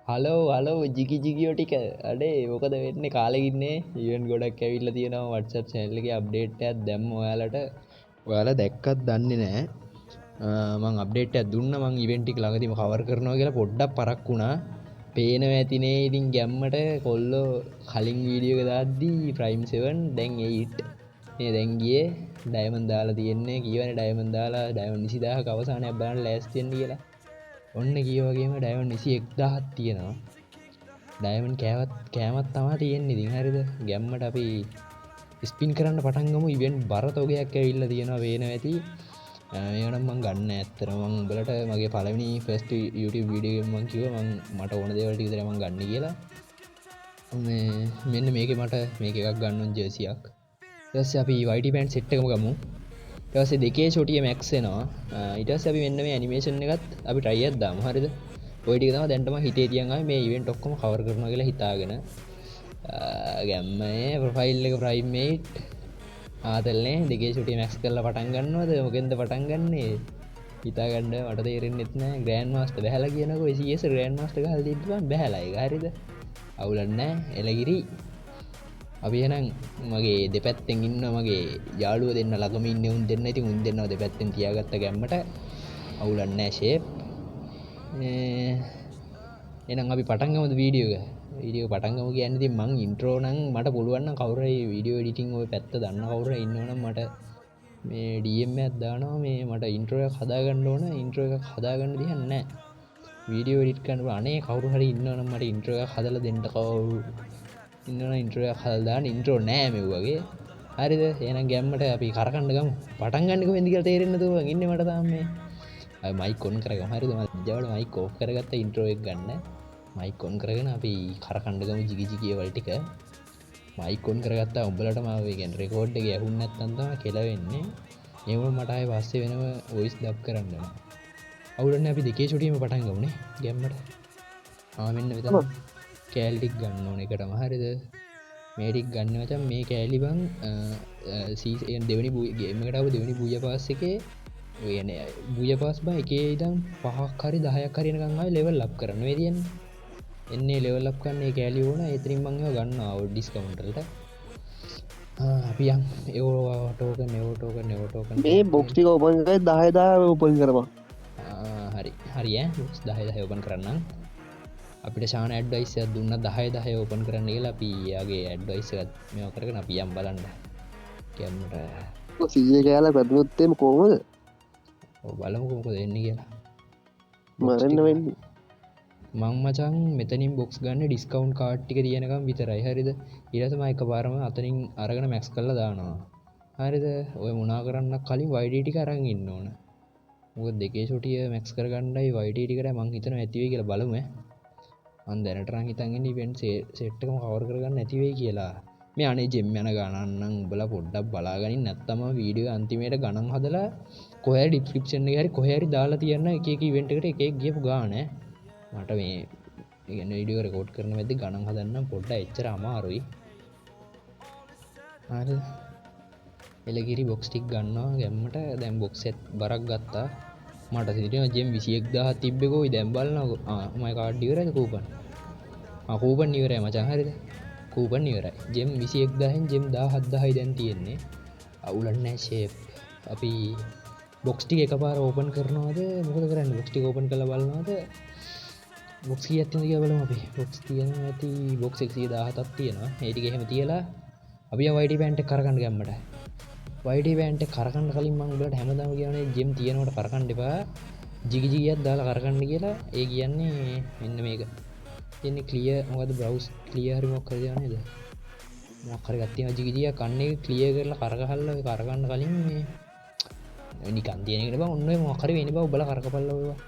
Hello ජිකි ජිකියෝ ටික අඩේ මොකද වෙන්නේ කාලෙක ඉන්නේ ඉවෙන්ට් ගොඩක් ඇවිල්ලා තියෙනවා WhatsApp channel එකේ අප්ඩේට් එකක් දැම්ම ඔයාලට ඔයාලා දැක්කත් දන්නේ නැහැ මම අප්ඩේට් එකක් දුන්නා මම ඉවෙන්ට් එක ළඟදීම කවර් කරනවා කියලා පොඩ්ඩක් පරක් වුණා පේනවා ඇතිනේ ඉතින් ගැම්මට කොල්ලෝ කලින් වීඩියෝ එක දාද්දී ප්‍රයිම් 7 දැන් 8 මේ දැන් ගියේ ඩයමන්ඩ් දාලා තියෙන්නේ කියවනේ ඩයමන්ඩ් දාලා ඩයමන්ඩ් 20000ක අවසානයක් බලන්න ලෑස්ති වෙන්න කියලා ඔන්න කිය වගේම ඩයමන්ඩ් 21000ක් තියෙනවා ඩයමන්ඩ් කෑමක් තමයි තියෙන්නේ ඉතින් හරිද ගැම්මට අපි ස්පින් කරන්න පටන් ගමු ඉවෙන්ට් බර තොගයක් ඇවිල්ලා තියෙනවා වේනවා ඇති මේක නම් මම ගන්න ඇත්තටම මම උඹලට මගේ පළවෙනි ෆස්ට් YouTube වීඩියෝ එකෙන් මම කිව්වා මට ඕන දේවල් ටික විතරයි මම ගන්න කියලා මේ මෙන්න මේකේ මට මේක එකක් ගන්න ඕන ජර්සියක් ඊට පස්සේ අපි YT pant set එකම ගමු ඊට පස්සේ දෙකේ ෂොටිය මැක්ස් වෙනවා ඊට පස්සේ අපි මෙන්න මේ ඇනිමේෂන් එකත් අපි try එකක් දාමු හරිද ඔය ටික තමයි දැන් තමයි හිතේ තියන් ආවේ මේ ඉවෙන්ට් ඔක්කොම කවර් කරනවා කියලා හිතාගෙන ගැම්මේ ප්‍රොෆයිල් එක ප්‍රයිම් 8 ආතල්නේ දෙකේ ෂොටිය මැක්ස් කරලා පටන් ගන්නවද මොකෙන්ද පටන් ගන්නෙ හිතා ගන්න මට තේරෙන්නෙත් නෑ ග්‍රෑන්ඩ් මාස්ටර් බහැලා කියනකො CS ග්‍රෑන්ඩ් මාස්ටර් ගහලා තිබ්බම බහැලා ඒක හරියද අවුලක් නෑ එලගිරි අපි එහෙනම් මගේ දෙපැත්තෙන් ඉන්න මගේ යාළුවෝ දෙන්න ළඟම ඉන්නේ උන් දෙන්න ඉතින් උන් දෙන්නව දෙපැත්තෙන් තියාගත්ත ගැම්මට අවුලක් නෑ ෂේප් එහෙනම් අපි පටන් ගමුද වීඩියෝ පටන් ගමු කියන්නේ ඉතින් මං ඉන්ට්‍රෝ නම් මට පුළුවන් නම් කවුරු හරි වීඩියෝ එඩිටින් ඔය පැත්ත දන්න කවුරු හරි ඉන්නවනම් මට මේ DM එකක් දානවා මේ මට ඉන්ට්‍රෝ එකක් හදාගන්න ඕන ඉන්ට්‍රෝ එකක් හදාගන්න දෙයක් නැහැ වීඩියෝ එඩිට් කරන්න අනේ කවුරු හරි ඉන්නවනම් මට ඉන්ට්‍රෝ එකක් හදලා දෙන්න කවුරු ඉන්නවනම් ඉන්ට්‍රෝ එකක් හදලා දාන්න ඉන්ට්‍රෝ නැහැ මේ වගේ හරිද එහෙනම් ගැම්මට අපි කරකන්න ගමු පටන් ගන්න කොහෙන්ද කියලා තේරෙන්නේ නැතුව ඉන්නේ මට තාම මේ අය මයික් ඔන් කරගමු හරිද මම ජවල මයික් ඕෆ් කරගත්ත ඉන්ට්‍රෝ එක ගන්න මයික් ඔන් කරගෙන අපි කරකන්න ගමු ජිගි ජිගි වල ටික මයික් ඔන් කරගත්තා උඹලට මාව ඒ කියන්නේ රෙකෝඩ් එක ඇහුන්නේ නැත්නම් තමයි කෙලවෙන්නේ ඒ වුණා මට ආයේ පස්සේ වෙනම වොයිස් ඩබ් කරන්න ඕන අවුලන්නේ අපි දෙකේ ෂොටියම පටන් ගමුනේ ගැම්මට මෙන්න මෙතන කෑලි ටික ගන්න ඕන එකටම හරිද මේ ටික ගන්න මචං මේ කෑලි බං දෙවෙනි ගේම් එකට ආව දෙවෙනි බූය පාස් එකේ ඔය කියන්නේ බූය පාස් බං එකේ ඉඳන් 5ක් හරි 10ක් හරි එනකන් ආවේ ලෙවල් අප් කරන්න මේ තියෙන්නේ එන්නේ ලෙවල් අප් කරන්න ඒ කෑලි ඕන ඒතරින් මම ඒව ගන්නවා ඩිස්කවුන්ට් වලට අපි යන් ඒව ටෝකන් මේ බොක්ස් ටික ඕපන් කරලා 10000 ඕපන් කරපන්. හරි හරි බොක්ස් 10 ඕපන් කරන්නම් අපිට ශාන ඇඩ්වයිස් එකක් දුන්නා 10 ඕපන් කරන්න කියලා අපි යාගේ ඇඩ්වයිස් එකත් මේව කරගෙන අපි යම් බලන්න කැමරට සීයේ කෑලා පැදුනොත් එimhe කොහමද? ඔව් බලමුකෝ මොකද වෙන්නේ කියලා මරන්න වෙන්නේ. මං මචං මෙතනින් බොක්ස් ගන්න ඩිස්කවුන්ට් කාඩ් ටික තියෙනකම් විතරයි හරිද ඊට පස්සේ මම එකපාරම අතනින් අරගෙන මැක්ස් කරලා දානවා හරිද ඔය මොනා කරන්න කලින් YD ටික අරන් ඉන්න ඕන මොකද දෙකේ ෂොටිය මැක්ස් කරගන්නයි YD ටිකට මං හිතනවා ඇති වෙයි කියලා බලමු මං දැනට නම් හිතන් ඉන්නේ ඉවෙන්ට් සෙට් එකම කවර් කරගන්න නැති වෙයි කියලා මේ අනේ ජෙම් යන ගණන් නම් උඹලා පොඩ්ඩක් බලාගනින් නැත්තම් වීඩියෝ අන්තිමේට ගණන් හදලා කොහේ ඩිස්ක්‍රිප්ෂන් එකේ හරි කොහේ හරි දාලා තියන්න එක එක ඉවෙන්ට් එකට එක එක ගියපු ගාන මට මේ කියන්නේ වීඩියෝ රෙකෝඩ් කරන මැද්දේ ගණන් හදන්න පොඩ්ඩක් එච්චර අමාරුයි හරි එලගිරි බොක්ස් ටික ගන්නවා ගැම්මට දැන් බොක්ස් සෙට් බරක් ගත්තා මට හිතෙනවා ජෙම් 21000 තිබ්බේ කොයි දැන් බලනවා මගේ කාඩ් ඉවරයිද කූපන් කූපන් ඉවරයි මචං හරිද කූපන් ඉවරයි ජෙම් 21000න් ජෙම් 17000යි දැන් තියෙන්නේ අවුලක් නැහැ ෂේප් අපි බොක්ස් ටික එකපාර ඕපන් කරනවද මොකද කරන්නේ බොක්ස් ටික ඕපන් කරලා බලනවද බොක්ස් කීයක් තියෙනවද කියලා බලමු අපි බොක්ස් තියෙනවා ඇති බොක්ස් 117ක් තියෙනවා ඒ ටික එහෙම තියලා අපි YT pant එක කරගන්න ගැම්මට YT pant එක කරගන්න කලින් මම උඹලට හැමදාම කියන්නේ ජෙම් තියෙනවට කරගන්න එපා ජිගි ජිගියක් දාලා කරගන්න කියලා ඒ කියන්නේ මෙන්න මේක කියන්නේ ක්ලියර් මොකද බ්‍රවුස් ක්ලියර් හරි මොකක් හරි නේද මොකක් හරි ගත්තා තියෙනවා ජිගි ජිගියක් කන්නේ ක්ලියර් කරලා කරගහලා ඔය කරගන්න කලින් මේ නිකන් තියෙන එකට බං ඔන්න ඔය මොකක් හරි වෙන්නේ බං ඔබලා කරකපල්ලා ඔයවා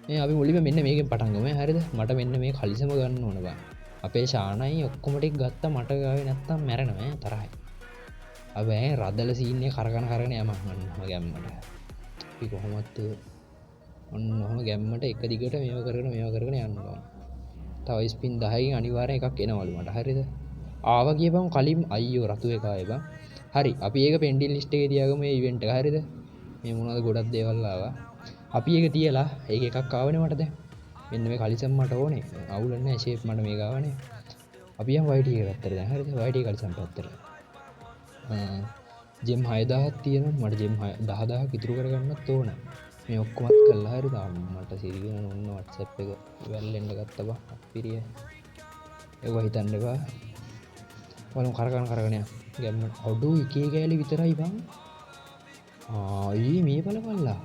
මේ අපි මුලින්ම මෙන්න මේකෙන් පටන් ගමු හරිද මට මෙන්න මේ කලිසම ගන්න ඕන බං අපේ ශානයි ඔක්කොම ටික ගත්තා මට ගාවේ නැත්තම් මැරෙනවා තරහයි අබේ රදල සීන් එක කරගෙන යමන් ඔන්න ගැම්මට අපි කොහොමත් ඔන්න ඔහම ගැම්මට එක දිගට මේව කරගෙන යන්න ඕන තව ස්පින් 10කින් අනිවාර්යෙන් එකක් එනවලු මට හරිද ආවා කියපන් කලින් අයියෝ රතු එක ආවේ බං හරි අපි ඒක පෙන්ඩින් ලිස්ට් එකේ තියාගමු මේ ඉවෙන්ට් එක හරිද මේ මොනවද ගොඩක් දේවල් ආවා අපි ඒක තියලා ඒක එකක් ආවනේ මට දැන් මෙන්න මේ කලිසම් මට ඕනේ අවුලක් නැහැ ෂේප් මට මේ ගාවනේ අපි යම් YT එක පැත්තට දැන් හරිද YT කලිසම් පැත්තට ජෙම් 6000ක් තියෙනවා මට ජෙම් 10000ක් ඉතුරු කරගන්නත් ඕන මේ ඔක්කොමත් කළා හරිද මට සිරිගෙන ඔන්න WhatsApp එක වැල්ලෙන්න ගත්තා බා අපිරිය ඒක හිතන්න එපා බලමු කරගෙන යන්න ගැම්ම අඩු එකේ ගෑලි විතරයි බං ආයි මේ බලපල්ලා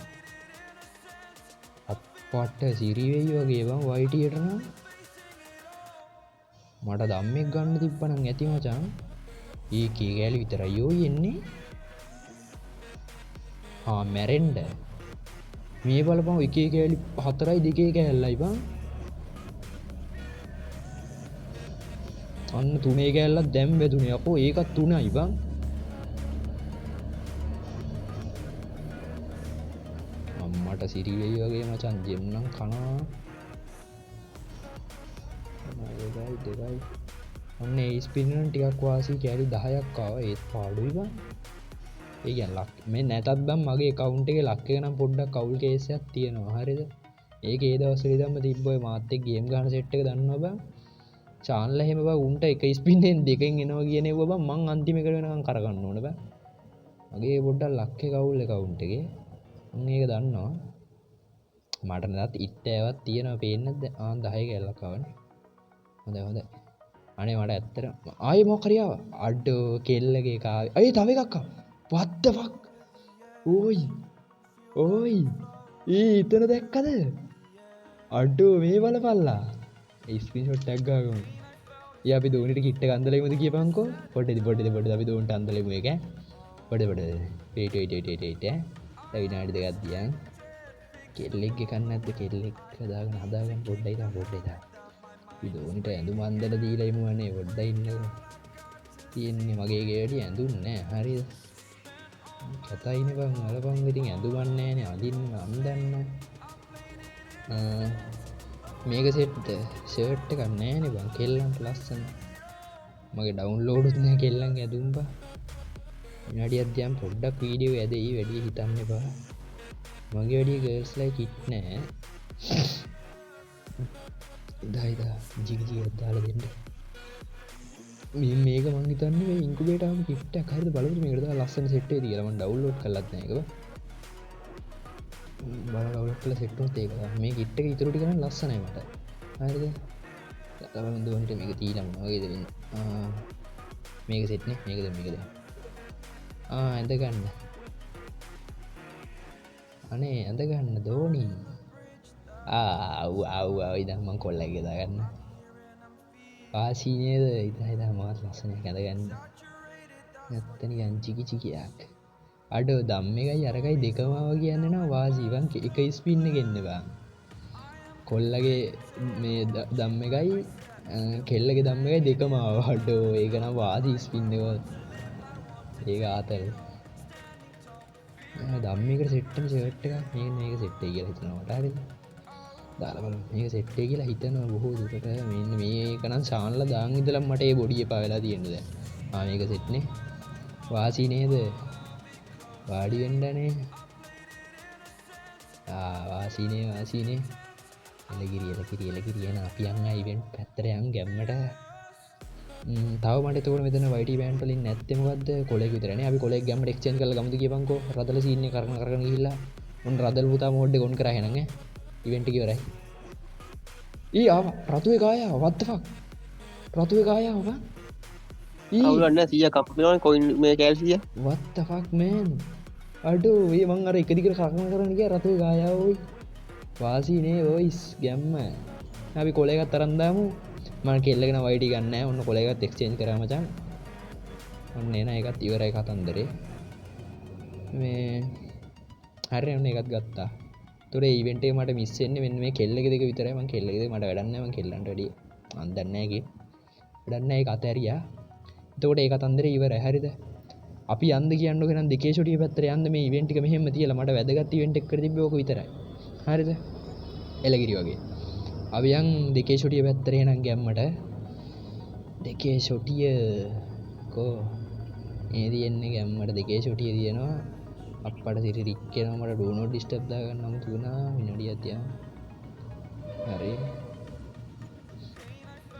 අප්පට සිරිවෙයි වගේ බං YT එකට නම් මට ධම්මෙක් ගන්න තිබ්බනම් ඇති මචං ඒකේ ගෑලි විතරයි යෝ එන්නේ මැරෙන්න මේ බලපන් එකේ ගෑලි 4යි දෙකේ ගෑල්ලයි බං අන්න 3 ගෑල්ලක් දැන් වැදුනේ අපෝ ඒකත් 3යි බං අම්මට සිරි වෙයි වගේ මචං ජෙම් නම් කනවා දෙකයි ඔන්න ඒ ස්පින් වලින් ටිකක් වාසි කැලි 10ක් ආවා ඒත් පාඩුයි බං ඒ කියන්නේ ලක් මේ නැතත් බං මගේ account එකේ ලක් එක නම් පොඩ්ඩක් කවුල් කේස් එකක් තියෙනවා හරිද ඒක ඒ දවස්වල ඉඳන්ම තිබ්බ ඔය මාත් එක්ක ගේම් ගන්න සෙට් එක දන්නවා බං channel එහෙම බං උන්ට එක ස්පින් එකෙන් දෙකෙන් එනවා කියන ඒවා බං මං අන්තිම එකට වෙනකන් කරගන්න ඕන බං මගේ පොඩ්ඩක් ලක් එක කවුල් account එකේ මම ඒක දන්නවා මට නැත් ඉත්තෑවක් තියෙනවා පේන්නේ නැද්ද 10 කැල්ලක් ආවනේ හොඳයි අනේ මට ඇත්තට ආයේ මොකක් හරි ආවා අඩෝ කෙල්ලගේ කාවේ අයිය තව එකක් ආවා what the fuck ඕයි ඉතන දැක්කද අඩෝ මේ බලපල්ලා ස්ක්‍රීන්ෂොට් එකක් ගාගමු අපි දෝනිට කිට්ට ගන්දලෙමුද කියපන්කෝ පොඩ්ඩද අපි දෝන්ට අන්දලෙමු එක පොඩ වේට විනාඩි දෙකක් දියන් කෙල්ලෙක් කන්න නැද්ද කෙල්ලෙක් හදාගන්න පොඩ්ඩයි දෝනිට ඇඳුම් අන්දලා දීලා එමු අනේ පොඩ්ඩයි ඉන්නකෝ තියෙන්නේ මගේ ගේඩි ඇඳුම් නෑ හරිද කතයිනේ බං අලපන් ඉතින් ඇඳුමක් නෑනේ අඳින්න අම්දන්න මේක සෙට් ෂර්ට් එකක් නෑනේ බං කෙල්ලන්ට ලස්සන මගේ ඩවුන්ලෝඩ් උත් නෑ කෙල්ලන්ගේ ඇඳුම් බා විනාඩියක් දියම් පොඩ්ඩක් වීඩියෝ ඇදෙයි වැඩි හිතන්න එපා මගේ වැඩි ගර්ල්ස් ලයික් ඉට් නෑ ඉදා ජිගිජියක් දාලා දෙන්න මේක මං හිතන්නේ මේ ඉන්කුබේටර් කිට් එකක් හරිද බලමු මේකට දාලා ලස්සන සෙට් එකේ තියලා මම ඩවුන්ලෝඩ් කරලත් නැහැ ඒක බලලා ඩවුන්ලෝඩ් කරලා සෙට් උනත් ඒක මේ කිට් එක ඉතුරු ටික නම් ලස්සනයි මට හරිද බලමු දුවන්ට මේක තියලා මොනවා වගේද වෙන්නේ මේක සෙට් නේ මේකද ඇඳ ගන්න අනේ ඇඳ ගන්න දෝනි ඉදන් මං කොල්ලගේ දාගන්න පාසීනේද ඉදා මාත් ලස්සනයක් ඇඳගන්න නැත්තනි චිකියක් අඩෝ දම් එකයි අරකයි දෙකමාව කියන්න නවා වාසීවන් එක ස්පින්න ගෙන්න්න බං කොල්ලගේ මේ දම් එකයි කෙල්ලගේ දම් එකයි දෙකමාව හඩෝ ඒකනම් වාදී ස්පින්නකොත් ඒක ආතල් දම්මිකට සෙට්ටම සෙට් එකක් මේක සෙට්ටේ කියලා හිතනවට හරි දාලා බලමු මේක සෙට් එක කියලා හිතනවා බොහෝ දුරට මෙන්න මේක නම් ශාන්ලා දාන් ඉඳලා මට ඒ බොඩි එපා වෙලා තියෙන්නේ දැන් මේක සෙට් නේ වාසි නේද වාඩි වෙන්නනේ වාසිනේ එලගිරි එන අපි යන්න ඉවෙන්ට් පැත්තට යන් ගැම්මට තව මට තෝරන මෙතන YT බෑන්ඩ් වලින් නැත්තේ මොකද්ද කොලෙක් විතරනේ අපි කොලෙක් ගැම්මට එක්ස්චේන්ජ් කරලා ගමුද කියපන්කෝ රදල සීන් එක කරගෙන ගිහිල්ලා උන් රදල් පුතා මෝඩ් එක ඔන් කරා එහෙනම් ඈ ඉවෙන්ට් එක ඉවරයි ඊ ආවා රතු එක ආයා what the fuck රතු එක ආයා බං අවුලක් නැහැ 100 කම්පිනවනේ කොයින් මේ කැල් 100 what the fuck man අඩෝ මේ මං අර එක දිගට කරගෙන ගියා රතු එක ආයා ඔයි වාසිනේ ඔයිස් ගැම්ම අපි කොල එකක් තරන් දාමු මම කෙල්ලගෙන YT ගන්න නැහැ ඔන්න කොල එකත් එක්ස්චේන්ජ් කරා මචං ඔන්න එන එකත් ඉවරයි කතන්දරේ මේ හරි ඔන්න එකත් ගත්තා ඒතොර ඉවෙන්ට් එක මට මිස් වෙන්නේ මෙන්න මේ කෙල්ලගේ දෙක විතරයි මම කෙල්ලගේ දෙක මට වැඩක් නැහැ මම කෙල්ලන්ට වැඩි අන්දන්නේ නැහැ කි වැඩක් නැහැ ඒක අතහැරියා එතකොට ඒ කතන්දරේ ඉවරයි හරිද අපි යන්න කියන්නකෝ නම් දෙකේ ෂොටිය පැත්තට යන්න මේ ඉවෙන්ට් එක මෙහෙම තියලා මට වැදගත් ඉවෙන්ට් එකකට තිබ්බේ ඕක විතරයි හරිද එලගිරි වගේ අපි යන් දෙකේ ෂොටිය පැත්තට එනන් ගැම්මට දෙකේ ෂොටිය කෝ මේ තියෙන්නේ ගැම්මට දෙකේ ෂොටිය තියෙනවා අප්පට සිරි රික් වෙනවා මට ඩෝ නෝට් ඩිස්ටර්බ් දාගන්න නම් තුනා විනාඩියක් තියන්න හරි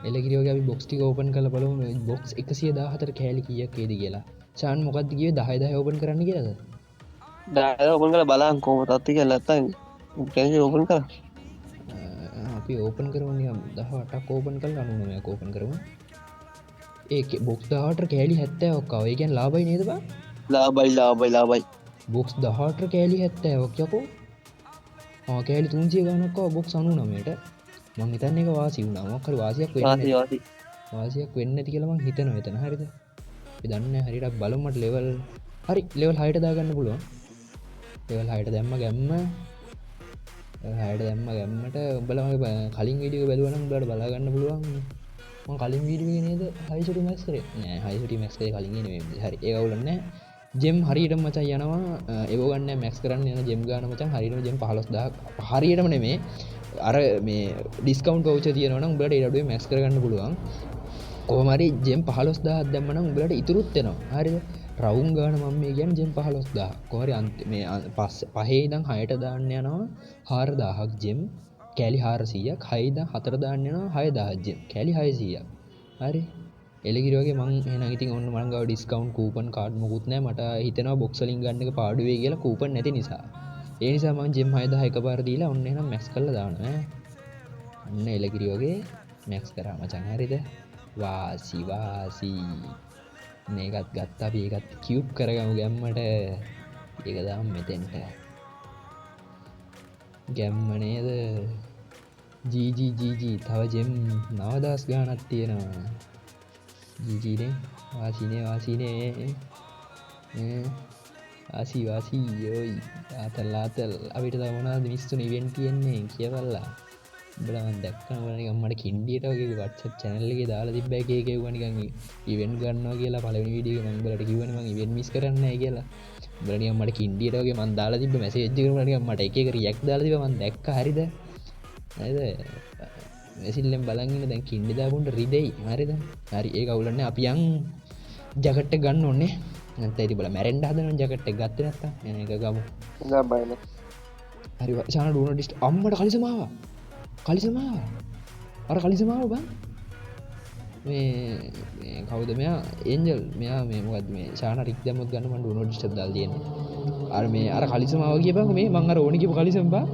එලගිරි වගේ අපි බොක්ස් ටික ඕපන් කරලා බලමු මේ බොක්ස් 114 කෑලි කීයක් වේද කියලා. චාන් මොකක්ද කිව්වේ 10 10 ඕපන් කරන්න කියලාද? දාලා ඕපන් කරලා බලන්න කොහොමද තත්ති කියලා නැත්තම් කැන්සල් ඕපන් කරා. අපි ඕපන් කරමු නිකන් 18ක් ඕපන් කරලා 99ක් ඕපන් කරමු. ඒක බොක්ස් 18 කෑලි 70ක් ආවා. ඒ කියන්නේ ලාභයි නේද බං? ලාබයි. බොක්ස් 18 කෑලි 70ක් යකෝ. කෑලි 300 ගණනක් ආවා බොක්ස් 99ට. මං හිතන්නේ ඒක වාසි වුණා. මොකක් හරි වාසියක් වෙන්නේ වාසි. වාසියක් වෙන්නේ නැති කියලා මං හිතනවා එතන. හරිද? අපි දන්නේ නැහැ හරියට බලමු මට ලෙවල් හරි ලෙවල් 6ට දාගන්න පුළුවන්. ලෙවල් 6ට දැම්ම ගැම්ම 6ට දැම්ම ගැම්මට උඹලා මගේ කලින් වීඩියෝ එක බැලුවා නම් උඹලාට බලා ගන්න පුළුවන්. මම කලින් වීඩියෝ එකේ නේද හයිසුටි මැක්ස් කරේ නෑ හයිසුටි මැක්ස් කරේ කලින් නෙමෙයි හරි ඒක අවුලක් නෑ ජෙම් හරියටම මචං යනවා ඒව ගන්න මැක්ස් කරන්න යන ජෙම් ගන්න මචං හරියටම ජෙම් 15000 හරියටම නෙමෙයි අර මේ ඩිස්කවුන්ට් වවුචර් තියෙනවා නම් උඹලාට ඊට වඩා මැක්ස් කරගන්න පුළුවන් කොහොම හරි ජෙම් 15000ක් දැම්ම නම් උඹලාට ඉතුරුත් වෙනවා හරිද රවුම් ගාන මම මේ කියන්නේ ජෙම් 15000 කොහොම හරි මේ පහේ ඉඳන් 6ට දාන්න යනවා 4000ක් ජෙම් කෑලි 400ක් 6 ඉඳන් 4 දාන්න යනවා 6000 ජෙම් කෑලි 600ක් හරි එලගිරි වගේ මං එහෙනම් ඉතින් ඔන්න මං ගාව ඩිස්කවුන්ට් කූපන් කාඩ් මොකුත් නැහැ මට හිතෙනවා බොක්ස් වලින් ගන්න එක පාඩු වෙයි කියලා කූපන් නැති නිසා ඒ නිසා මං ජෙම් 6000 එකපාර දීලා ඔන්න එහෙනම් මැක්ස් කරලා දානවා අන්න එලගිරි වගේ මැක්ස් කරා මචං හරිද වාසි මේකත් ගත්තා අපි ඒකත් කියුබ් කරගමු ගැම්මට ඒක දාමු මෙතෙන්ට ගැම්ම නේද ජීජී තව ජෙම් 9000 ගානක් තියෙනවා ජීජීනේ වාසිනේ වාසි යෝයි ආතල් අපිට තව මොනවද මිස්සුන ඉවෙන්ට් තියෙන්නේ කියවල්ලා උඹලා මම දැක්කම නිකන් මට කින්ඩියට වගේ WhatsApp channel එකේ දාලා තිබ්බ එකේ කිව්වා නිකන් ඉවෙන්ට් ගන්නවා කියලා පළවෙනි වීඩියෝ එක මම උඹලට කිව්වනේ මම ඉවෙන්ට් මිස් කරන්නේ නැහැ කියලා උඹලා නිකන් මට කින්ඩියට වගේ මම දාලා තිබ්බ මැසේජ් එක නිකන් මට එක එක රියැක්ට් දාලා තිබ්බා මම දැක්කා හරිද නේද මෙසිල්ලෙන් බලන් ඉන්න දැන් කින්ඩි දාපුන්ට රිදෙයි හරිද හරි ඒක අවුලක් නැහැ අපි යන් ජැකට් එක ගන්න ඕනේ නැත්නම් ඉතින් බල මැරෙන්න හදනවා ජැකට් එක ගත්තේ නැත්තම් එන එක ගමු ගබයිනේ හරි ශාන ඩූ නොට් ඩිස්ටර්බ් අම්මට කලිසම අර කලිසම ආව බං මේ කවුද මෙයා ඒන්ජල් මෙයා මේ මොකද්ද මේ ශාන රික් දැම්මොත් ගන්න මම ඩූ නොට් ඩිස්ටර්බ් දාලා තියෙන්නේ අර මේ අර කලිසම ආව කියපන් මේ මං අර ඕනි කියපු කලිසම බං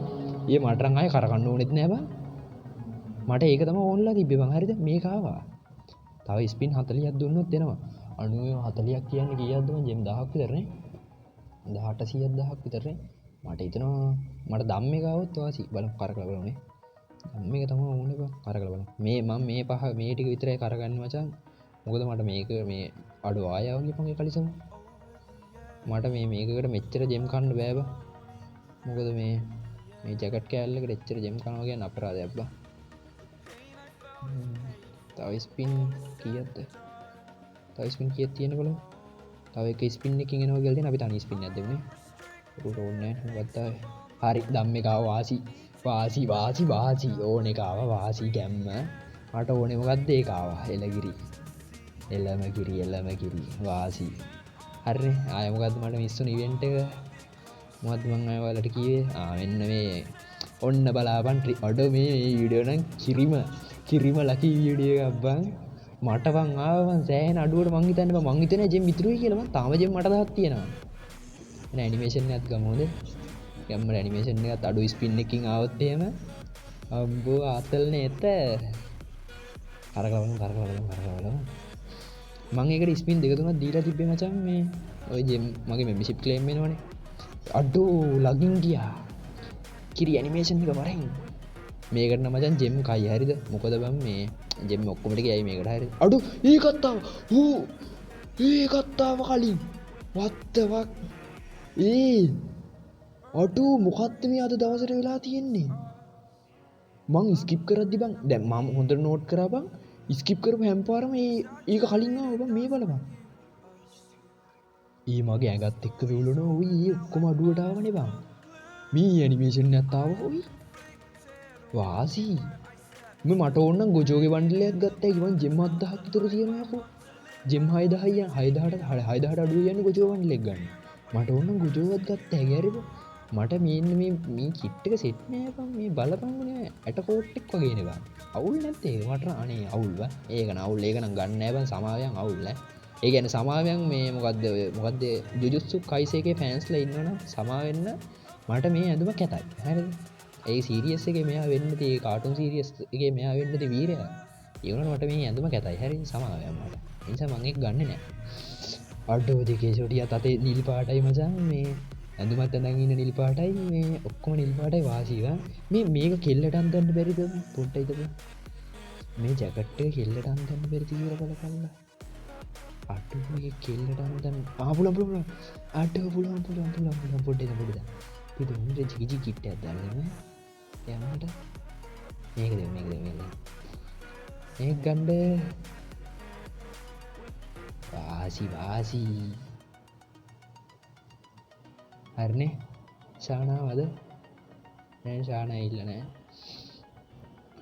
ඊයේ මට නම් ආයේ කරකන්න ඕනෙත් නෑ බං මට ඒක තමයි ඕන්ලා තිබ්බේ බං හරිද මේක ආවා තව ස්පින් 40ක් දුන්නොත් දෙනවා 40ක් කියන්නේ කීයක්ද මං ජෙම් 1000ක් විතරනේ 18000ක් විතරනේ මට හිතෙනවා මට ධම්ම එක આવොත් වාසි බලමු කරකලා බලමුනේ ධම්ම එක තමයි ඕනේ බං කරකලා බලමු මේ මම මේ පහ මේ ටික විතරයි කරගන්නේ මචං මොකද මට මේක මේ අඩු ආයා වගේ පංගේ කලිසම මට මේකකට මෙච්චර ජෙම් කන්න බෑ බං මොකද මේ ජැකට් කෑල්ලකට එච්චර ජෙම් කනවා කියන්නේ අපරාධයක් බං තව ස්පින් කීයක්ද තව ස්පින් කීයක් තියෙන බලමු තව එක ස්පින් එකකින් එනවා කියලා දෙන අපි තනි ස්පින් එකක් දෙමුනේ උඩ ඕනේ නැහැ මොකක්ද හරි ධම්ම එක ආව වාසි ඕන එක ආව වාසි ගැම්ම මට ඕනේ මොකද්ද ඒක ආවා එළගිරි වාසි හරිනේ ආය මොකද්ද මට මිස්සුන ඉවෙන්ට් එක මොකද්ද මං ආය ඔයාලට කිව්වේ මෙන්න මේ ඔන්න බලාපන් අඩ මේ වීඩියෝ නම් කිරිම ලකි වීඩියෝ එකක් බං මට බං ආව බං සෑහෙන අඩුවට මං හිතන්නේ මං හිතන්නේ ජෙම් ඉතුරුයි කියලා මං තාම ජෙම් මට 1000ක් තියෙනවා එන ඇනිමේෂන් එකත් ගමු හොඳ ගැම්මර ඇනිමේෂන් එකත් අඩු ස්පින් එකකින් ආවොත් එහෙම අම්බෝ ආතල් නේත කරකවලු මං ඒකට ස්පින් දෙක තුනක් දීලා තිබ්බේ මචං මේ ඔය ජෙම් මගේ මෙම්බර්ෂිප් ක්ලේම් වෙනවනේ අඩෝ ලගින් ගියා කිරි ඇනිමේෂන් එක වරෙන් මේකට නම් මචං ජෙම් කයි හරිද මොකද බං මේ ජෙම් ඔක්කොම ටික ඇයි මේකට හරිද අඩෝ ඒකත් ආව කලින් what the fuck අඩෝ මොකක්ද මේ අද දවසට වෙලා තියෙන්නේ මං ස්කිප් කරද්දි බං දැන් මම හොඳට නෝට් කරා බං ස්කිප් කරපු හැම පාරම ඒක කලින් ආව බං මේ බලපන් මගේ ඇඟත් එක්ක විවුලනවා ඔයි ඔක්කොම අඩුවට ආවනේ බං මේ ඇනිමේෂන් එකත් ආව ඔයි වාසි මට ඕන නම් ගොජෝගේ බණ්ඩලයක් ගත්තා ඒක මං ජෙම් 7000ක් විතර තියෙනවා යකෝ ජෙම් 6000 6000ට අඩුව යන්නේ ගොජෝ බණ්ඩලයක් ගන්න මට ඕන නම් ගොජෝවත් ගත්තා හැගෑරෙද මට මේ කිට්ටක සෙට් නෑ බං මේ බලපන් මේ ඇට කෝට් එක වගේ නේ බං අවුල් නැත්තේ මට අනේ අවුල් බං ඒක නවුල් ඒක නම් ගන්න නෑ බං සමාවයන් අවුල් නෑ ඒ කියන්නේ සමාවයන් මේ මොකද්ද ජුජුත්සු කයිසේගේ ෆෑන්ස්ලා ඉන්නවනම් සමාවෙන්න මට මේ ඇඳුම කැතයි හරිද ඒ සීරියස් එකේ මෙයා වෙන්න තියෙ කාටුන් සීරියස් එකේ මෙයා වෙන්න තියෙ වීරයා ඒ වුණාට මට මේ ඇඳුම කැතයි හරිද සමාවයන් මට ඒ නිසා මම ඒක ගන්නෙ නෑ අඩෝ දෙකේ ෂොටියත් අතේ නිල් පාටයි මචං මේ ඇඳුමත් ඇඳන් ඉන්න නිල් පාටයි මේ ඔක්කොම නිල් පාටයි වාසීවා මේක කෙල්ලට අන්දන්න බැරිද පොට්ටයි හිතපන් මේ ජැකට් එක කෙල්ලට අන්දන්න බැරිද කියලා බලපල්ලා අඩෝ මේ කෙල්ලට අන්දන්න පුළුවන් අඩෝ පුළුවන් පොට්ටේ පොඩ්ඩක් පිටු මුන්ට ජිජි කිට් එකක් දාන්න යන්නට මේක ගන්න වාසි හරිනේ ශානාවද නෑ ශානා ඉල්ල නෑ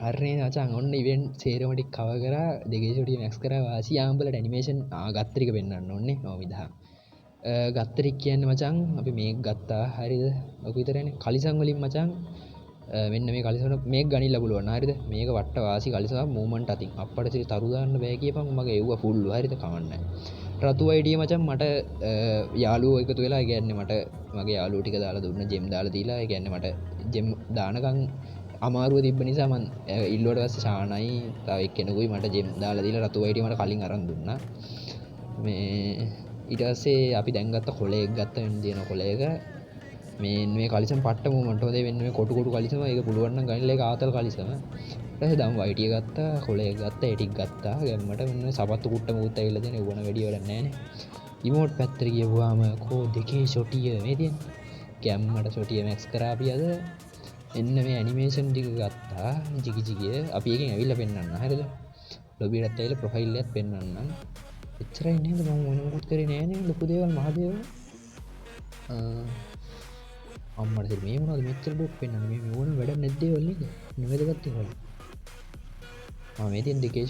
හරිනේ මචං ඔන්න ඉවෙන්ට් සේරම ටික කවර් කරා දෙකේ ෂොටිය මැක්ස් කරා වාසි ආම්බලට ඇනිමේෂන් ගත්තරික පෙන්වන්න ඕනේ ඔව් විදහා ගත්තරික් කියන්නේ මචං අපි මේක ගත්තා හරිද ඔක විතරනේ කලිසම් වලින් මචං මෙන්න මේ කලිසම මේක ගනින්න පුළුවන් හරිද මේක වට්ට වාසි කලිසම මූවමන්ට් අතින් අප්පට තරු දාන්න බෑ කියපන් මගේ එව්ව ෆුල් හරිද කවන්නේ රතු අයිඩිය මචං මට යාළුවෝ එකතු වෙලා කියන්නේ මට මගේ යාළුවෝ ටික දාලා දුන්න ජෙම් දාලා දීලා ඒ කියන්නේ මට ජෙම් දානකම් අමාරුව තිබ්බ නිසා මම ඉල්ලුවට පස්සේ ශානයි තව එක්කෙනෙකුයි මට ජෙම් දාලා දීලා රතු අයිඩිය මට කලින් අරන් දුන්නා මේ ඊට පස්සේ අපි දැන් ගත්ත කොලයක් ගත්ත වෙන දින කොලයක මේ කලිසම් පට්ට මූවමන්ට් හොදේ වෙන්නේ මේ කොටු කලිසම ඒක පුළුවන් නම් ගනින්න ඒක ආතල් කලිසම ඊට පස්සේ දම් වයිටිය ගත්තා කොලයක් ගත්තා ඒ ටික ගත්තා ගැම්මට මෙන්න සපත්තු කුට්ට මුත් ඇවිල්ලා දෙන ඕන වැඩි වැඩක් නැහනේ රිමෝට් පැත්තට ගියවුවාම කෝ දෙකේ ෂොටිය මේ තියෙන ගැම්මට ෂොටිය මැක්ස් කරා අපි අද එන්න මේ ඇනිමේෂන් ටික ගත්තා ජිගිජිගිය අපි එකෙන් ඇවිල්ලා පෙන්නන්න හරිද ලොබියටත් ඇවිල්ලා ප්‍රොෆයිල් එකක් පෙන්නන්න එච්චරයි නේද මම මොනවද කරේ නෑනේ ලොකු දේවල් මහ දේවල් අම්මට සිර මේ මොනවද මෙච්චර ඩොට් පෙන්නන්නේ මේ මොන වැඩක් නැද්ද ඒවල නේද නෙවෙදගත් ඒවල මේ තියෙන දෙකේ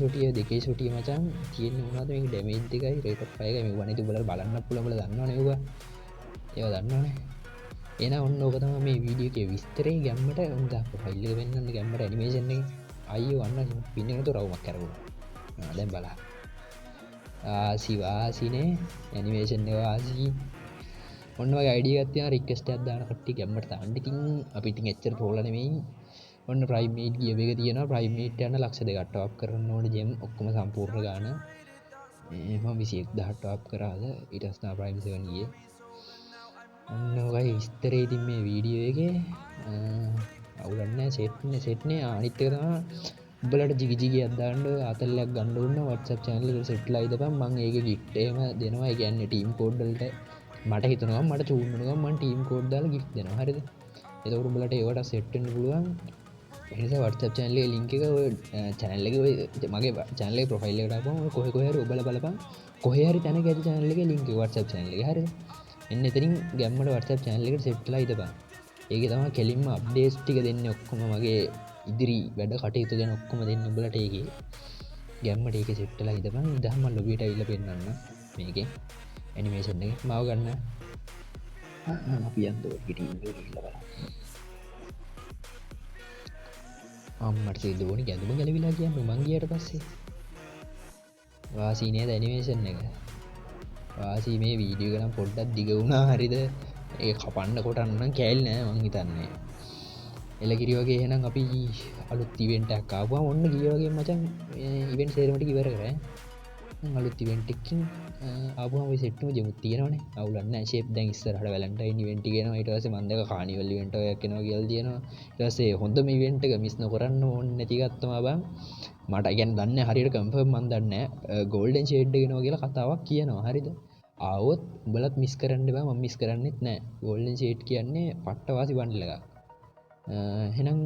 ෂොටිය මචං තියෙන්නේ මොනවද මේක ඩැමේජ් එකයි රේට් ඔෆ් 5 එකයි මේවා නේද උඹලා බලන්න පුළුවන් උඹලා දන්නවනේ ඒවා දන්නවනේ එහෙනම් ඔන්න ඕක තමයි මේ වීඩියෝ එකේ විස්තරේ ගැම්මට උන්ද ප්‍රොෆයිල් එක වෙන්නන්න ගැම්මට ඇනිමේෂන් එක අයියෝ අන්න පින් එකකට රවුමක් කරගුණා දැන් බලන්න වාසිනේ ඇනිමේෂන් එක වාසි ඔන්න වගේ අයිඩියා එකක් තියෙනවා රික්වෙස්ට් එකක් දාන කට්ටිය ගැම්මට දාන්න ඉතින් අපි ඉතින් එච්චර ප්‍රෝල නෙමෙයි ඔන්න ප්‍රයිමේට් ගිය එක තියෙනවා ප්‍රයිමේට් යන ලක්ෂ 2ක් ටොප් කරන්න ඕනේ ජෙම් ඔක්කොම සම්පූර්ණ ගාන මම 21000 ටොප් කරාද ඊට පස්සේ ප්‍රයිම් 7 ගියේ ඔන්න ඔයයි විස්තරේ ඉතින් මේ වීඩියෝ එකේ අවුලක් නැහැ සෙට් නේ අනිත් එක තමයි උඹලට ජිගිජිගියක් දාන්න ආතල්ලයක් ගන්න ඕන WhatsApp channel එකට සෙට්ලා ඉදපන් මම ඒකේ gift එහෙම දෙනවා ඒ කියන්නේ team code වලට මට හිතනවා මට චූන් වෙනවා මම team code දාලා gift දෙනවා හරිද එතකොට උඹලට ඒවට සෙට් වෙන්න පුළුවන් ඒ නිසා WhatsApp channel එකේ link එක ඔය channel එකේ ඔය මගේ channel එකේ profile එකට ආපුවම කොහේ හරි ඔබලා බලපන් කොහේ හරි තැනක ඇති channel එකේ link එක WhatsApp channel එකේ හරිද එන්න එතනින් ගැම්මට WhatsApp channel එකට සෙට්ලා ඉදපන් ඒකේ තමයි කෙලින්ම අප්ඩේට්ස් ටික දෙන්නේ ඔක්කොම මගේ ඉදිරි වැඩ කටයුතු ගැන ඔක්කොම දෙන්න උඹලට ඒකේ ගැම්මට ඒකේ සෙට් වෙලා ඉඳපන් ඉඳහම මම ලොබියට අවිල්ල පෙන්නන්න මේකේ ඇනිමේෂන් එකේ මාව ගන්න අපි යන්න ඕනේ ටීම් එකට ගිහිල්ලා බලන්න අම්මට සිද්ධ වුණේ ගැඳුම ගැලවිලා කියන්නේ මං ගියට පස්සේ වාසි නේද ඇනිමේෂන් එක වාසි මේ වීඩියෝ එක නම් පොඩ්ඩක් දිග වුණා හරිද ඒක කපන්න කොටන්න නම් කෑලි නෑ මං හිතන්නේ එලගිරි වගේ එහෙනම් අපි අලුත් ඉවෙන්ට් එකක් ආවම ඔන්න ගිය වගේ මචං ඉවෙන්ට් සේරම ටික ඉවර කරා අලුත් ඉවෙන්ට් එකකින් ආවම ඔය සෙට් එක ජෙමුත් තියෙනවනේ අවුලක් නැහැ ෂේප් දැන් ඉස්සරහට වැලන්ටයින් ඉවෙන්ට් එක එනවා ඊට පස්සේ මම දැක කානිවල් ඉවෙන්ට් එකක් එනවා කියලා තියෙනවා ඊට පස්සේ හොඳම ඉවෙන්ට් එක මිස් නොකරන්න ඕනේ නැති ගත්තම බං මට කියන්නේ දන්නේ හරියට කන්ෆර්ම් මම දන්නේ නැහැ ගෝල්ඩන් ෂේඩ් එක එනවා කියලා කතාවක් කියනවා හරිද ආවොත් උඹලත් මිස් කරන්න බෑ මම මිස් කරන්නෙත් නැහැ ගෝල්ඩන් ෂේඩ් කියන්නේ පට්ටවාසි බන්ඩල් එකක් එහෙනම්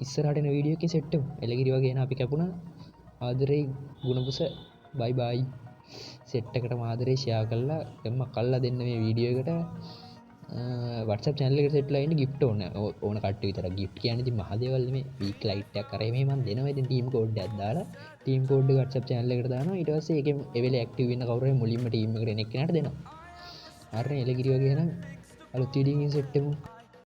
ඉස්සරහට එන වීඩියෝ එකේ සෙට් වෙමු එලගිරි වගේ එන අපි කැපුණා ආදරේ ගුණපුස බයි බයි සෙට් එකට ආදරේ ෂෙයා කරලා එම්මක් අල්ලා දෙන්න මේ වීඩියෝ එකට WhatsApp channel එකට සෙට්ලා ඉන්න gift ඕන කට්ටිය විතර gift කියන්නේ ඉතින් මහ දේවල් නෙමෙයි week light එකක් කරේ මේ මම දෙනවා ඉතින් team code එකක් දාලා team code එක WhatsApp channel එකට දානවා ඊට පස්සේ ඒකෙන් ඒ වෙලේ active වෙන්න කවුරු හරි මුලින්ම team එකට එන එක්කෙනාට දෙනවා හරිනේ එලගිරි වගේ එහෙනම් අලුත් වීඩියෝ එකකින් සෙට් වෙමු